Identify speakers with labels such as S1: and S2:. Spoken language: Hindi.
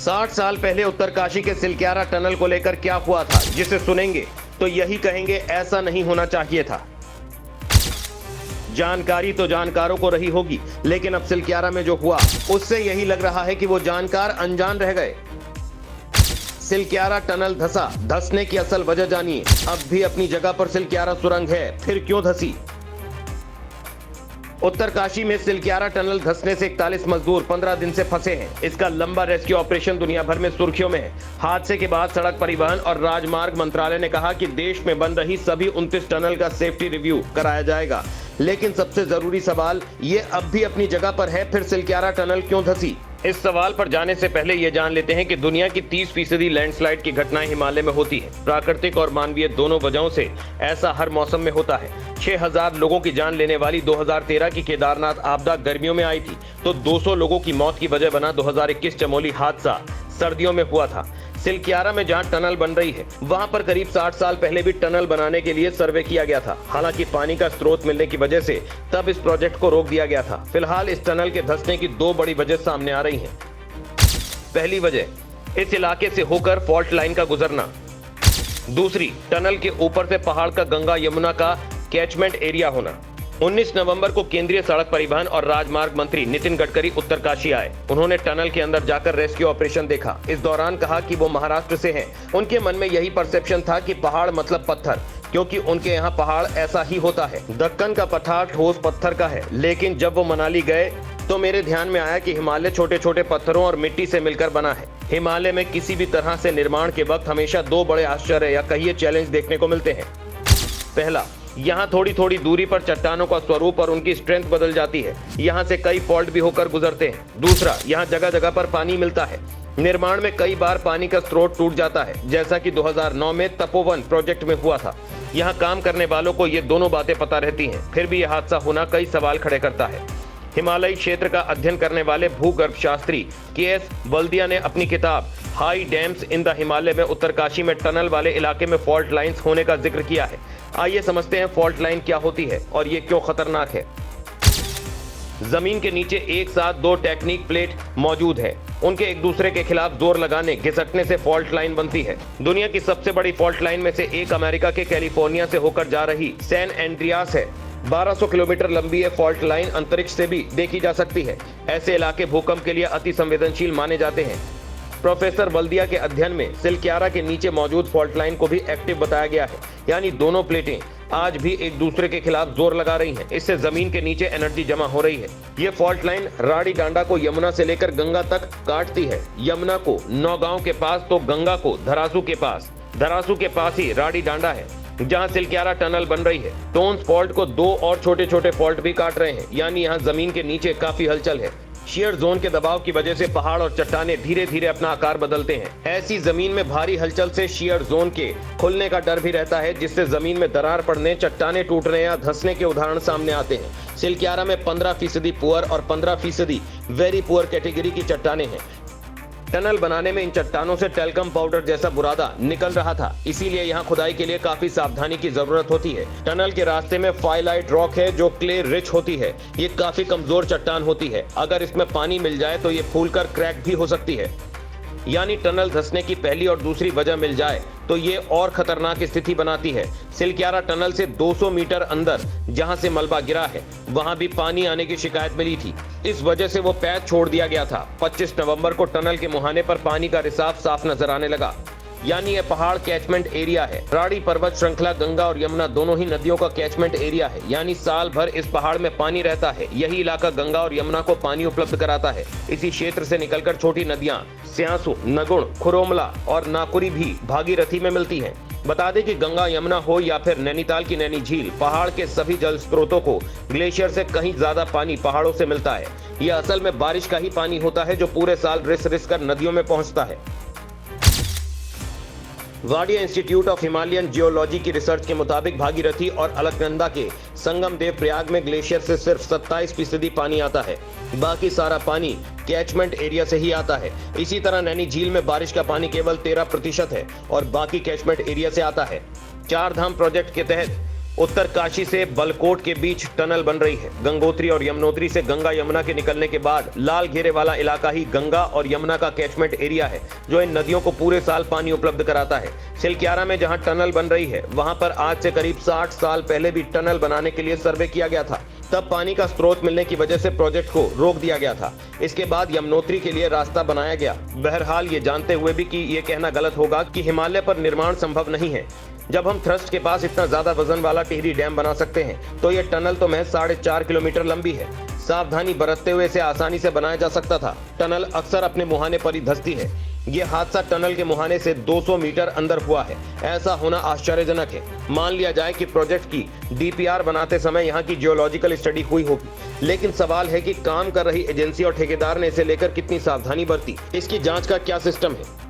S1: 60 साल पहले उत्तरकाशी के सिलक्यारा टनल को लेकर क्या हुआ था, जिसे सुनेंगे तो यही कहेंगे ऐसा नहीं होना चाहिए था। जानकारी तो जानकारों को रही होगी, लेकिन अब सिलक्यारा में जो हुआ उससे यही लग रहा है कि वो जानकार अनजान रह गए। सिलक्यारा टनल धसने की असल वजह जानिए। अब भी अपनी जगह पर सिलक्यारा सुरंग है, फिर क्यों धसी? उत्तरकाशी में सिलक्यारा टनल धंसने से 41 मजदूर 15 दिन से फंसे हैं। इसका लंबा रेस्क्यू ऑपरेशन दुनिया भर में सुर्खियों में है। हादसे के बाद सड़क परिवहन और राजमार्ग मंत्रालय ने कहा कि देश में बन रही सभी 29 टनल का सेफ्टी रिव्यू कराया जाएगा। लेकिन सबसे जरूरी सवाल ये अब भी अपनी जगह पर है, फिर सिलक्यारा टनल क्यों धंसी? इस सवाल पर जाने से पहले ये जान लेते हैं कि दुनिया की 30% लैंडस्लाइड की घटनाएं हिमालय में होती है। प्राकृतिक और मानवीय दोनों वजहों से ऐसा हर मौसम में होता है। 6000 लोगों की जान लेने वाली 2013 की केदारनाथ आपदा गर्मियों में आई थी, तो 200 लोगों की मौत की वजह बना 2021 चमोली हादसा सर्दियों में हुआ था। सिलक्यारा में जहां टनल बन रही है, वहां पर करीब 60 साल पहले भी टनल बनाने के लिए सर्वे किया गया था। हालांकि पानी का स्रोत मिलने की वजह से तब इस प्रोजेक्ट को रोक दिया गया था। फिलहाल इस टनल के धंसने की 2 बड़ी वजह सामने आ रही हैं। पहली वजह, इस इलाके से होकर फॉल्ट लाइन का गुजरना। दूसरी, टनल के ऊपर से पहाड़ का गंगा यमुना का कैचमेंट एरिया होना। 19 नवंबर को केंद्रीय सड़क परिवहन और राजमार्ग मंत्री नितिन गडकरी उत्तरकाशी आए। उन्होंने टनल के अंदर जाकर रेस्क्यू ऑपरेशन देखा। इस दौरान कहा कि वो महाराष्ट्र से हैं। उनके मन में यही परसेप्शन था कि पहाड़ मतलब पत्थर, क्योंकि उनके यहाँ पहाड़ ऐसा ही होता है। दक्कन का पठार ठोस पत्थर का है। लेकिन जब वो मनाली गए तो मेरे ध्यान में आया कि हिमालय छोटे छोटे पत्थरों और मिट्टी से मिलकर बना है। हिमालय में किसी भी तरह से निर्माण के वक्त हमेशा 2 बड़े आश्चर्य या कहिए चैलेंज देखने को मिलते हैं। पहला, यहाँ थोड़ी थोड़ी दूरी पर चट्टानों का स्वरूप और उनकी स्ट्रेंथ बदल जाती है। यहाँ से कई फॉल्ट भी होकर गुजरते हैं। दूसरा, यहाँ जगह जगह पर पानी मिलता है। निर्माण में कई बार पानी का स्रोत टूट जाता है, जैसा कि 2009 में तपोवन प्रोजेक्ट में हुआ था। यहाँ काम करने वालों को ये दोनों बातें पता रहती हैं, फिर भी यह हादसा होना कई सवाल खड़े करता है। हिमालयी क्षेत्र का अध्ययन करने वाले भूगर्भ शास्त्री KS बल्दिया ने अपनी किताब high dams in the Himalaya में उत्तरकाशी में टनल वाले इलाके में फॉल्ट लाइंस होने का जिक्र किया है। आइए समझते हैं फॉल्ट लाइन क्या होती है और ये क्यों खतरनाक है। जमीन के नीचे एक साथ 2 टेक्निक प्लेट मौजूद है। उनके एक दूसरे के खिलाफ जोर लगाने घिसटने से फॉल्ट लाइन बनती है। दुनिया की सबसे बड़ी फॉल्ट लाइन में से एक अमेरिका के कैलिफोर्निया से होकर जा रही सैन एंड्रियास है। 1200 किलोमीटर लंबी ये फॉल्ट लाइन अंतरिक्ष से भी देखी जा सकती है। ऐसे इलाके भूकंप के लिए अति संवेदनशील माने जाते हैं। प्रोफेसर बल्दिया के अध्ययन में सिलक्यारा के नीचे मौजूद फॉल्ट लाइन को भी एक्टिव बताया गया है, यानी दोनों प्लेटें आज भी एक दूसरे के खिलाफ जोर लगा रही हैं। इससे जमीन के नीचे एनर्जी जमा हो रही है। ये फॉल्ट लाइन राड़ी डांडा को यमुना से लेकर गंगा तक काटती है। यमुना को नौगांव के पास तो गंगा को धरासू के पास ही राड़ी डांडा है, जहां सिलक्यारा टनल बन रही है। टोन्स फॉल्ट को 2 और छोटे छोटे फॉल्ट भी काट रहे हैं, यानी यहाँ जमीन के नीचे काफी हलचल है। शियर जोन के दबाव की वजह से पहाड़ और चट्टाने धीरे धीरे अपना आकार बदलते हैं। ऐसी जमीन में भारी हलचल से शियर जोन के खुलने का डर भी रहता है, जिससे जमीन में दरार पड़ने, चट्टाने टूटने या धंसने के उदाहरण सामने आते हैं। सिलक्यारा में 15% पुअर और 15% वेरी पुअर कैटेगरी की चट्टाने हैं। टनल बनाने में इन चट्टानों से टेल्कम पाउडर जैसा बुरादा निकल रहा था, इसीलिए यहाँ खुदाई के लिए काफी सावधानी की जरूरत होती है। टनल के रास्ते में फाइलाइट रॉक है, जो क्ले रिच होती है। ये काफी कमजोर चट्टान होती है। अगर इसमें पानी मिल जाए तो ये फूलकर क्रैक भी हो सकती है, यानी टनल धंसने की पहली और दूसरी वजह मिल जाए तो ये और खतरनाक स्थिति बनाती है। सिलक्यारा टनल से 200 मीटर अंदर जहां से मलबा गिरा है, वहां भी पानी आने की शिकायत मिली थी। इस वजह से वो पैच छोड़ दिया गया था। 25 नवंबर को टनल के मुहाने पर पानी का रिसाव साफ नजर आने लगा, यानी यह पहाड़ कैचमेंट एरिया है। राड़ी पर्वत श्रृंखला गंगा और यमुना दोनों ही नदियों का कैचमेंट एरिया है, यानी साल भर इस पहाड़ में पानी रहता है। यही इलाका गंगा और यमुना को पानी उपलब्ध कराता है। इसी क्षेत्र से निकलकर छोटी नदियां स्यासू, नगुण, खुरोमला और नाकुरी भी भागीरथी में मिलती हैं। बता दें कि गंगा यमुना हो या फिर नैनीताल की नैनी झील, पहाड़ के सभी जल स्रोतों को ग्लेशियर से कहीं ज्यादा पानी पहाड़ों से मिलता है। यह असल में बारिश का ही पानी होता है, जो पूरे साल रिस रिस कर नदियों में पहुंचता है। Wadia institute of Himalayan geology की रिसर्च के मुताबिक भागीरथी और अलकनंदा के संगम देव प्रयाग में ग्लेशियर से सिर्फ 27% पानी आता है। बाकी सारा पानी कैचमेंट एरिया से ही आता है। इसी तरह नैनी झील में बारिश का पानी केवल 13% है और बाकी कैचमेंट एरिया से आता है। 4 धाम प्रोजेक्ट के तहत उत्तरकाशी से बलकोट के बीच टनल बन रही है। गंगोत्री और यमुनोत्री से गंगा यमुना के निकलने के बाद लाल घेरे वाला इलाका ही गंगा और यमुना का कैचमेंट एरिया है, जो इन नदियों को पूरे साल पानी उपलब्ध कराता है। सिलक्यारा में जहां टनल बन रही है, वहां पर आज से करीब 60 साल पहले भी टनल बनाने के लिए सर्वे किया गया था। तब पानी का स्रोत मिलने की वजह से प्रोजेक्ट को रोक दिया गया था। इसके बाद यमुनोत्री के लिए रास्ता बनाया गया। बहरहाल ये जानते हुए भी कि ये कहना गलत होगा कि हिमालय पर निर्माण संभव नहीं है। जब हम थ्रस्ट के पास इतना ज्यादा वजन वाला टिहरी डैम बना सकते हैं, तो ये टनल तो महज 4.5 किलोमीटर लंबी है। सावधानी बरतते हुए इसे आसानी से बनाया जा सकता था। टनल अक्सर अपने मुहाने पर ही धंसती है। ये हादसा टनल के मुहाने से 200 मीटर अंदर हुआ है। ऐसा होना आश्चर्यजनक है। मान लिया जाए कि प्रोजेक्ट की डीपीआर बनाते समय यहाँ की जियोलॉजिकल स्टडी हुई होगी, लेकिन सवाल है कि काम कर रही एजेंसी और ठेकेदार ने इसे लेकर कितनी सावधानी बरती। इसकी जांच का क्या सिस्टम है?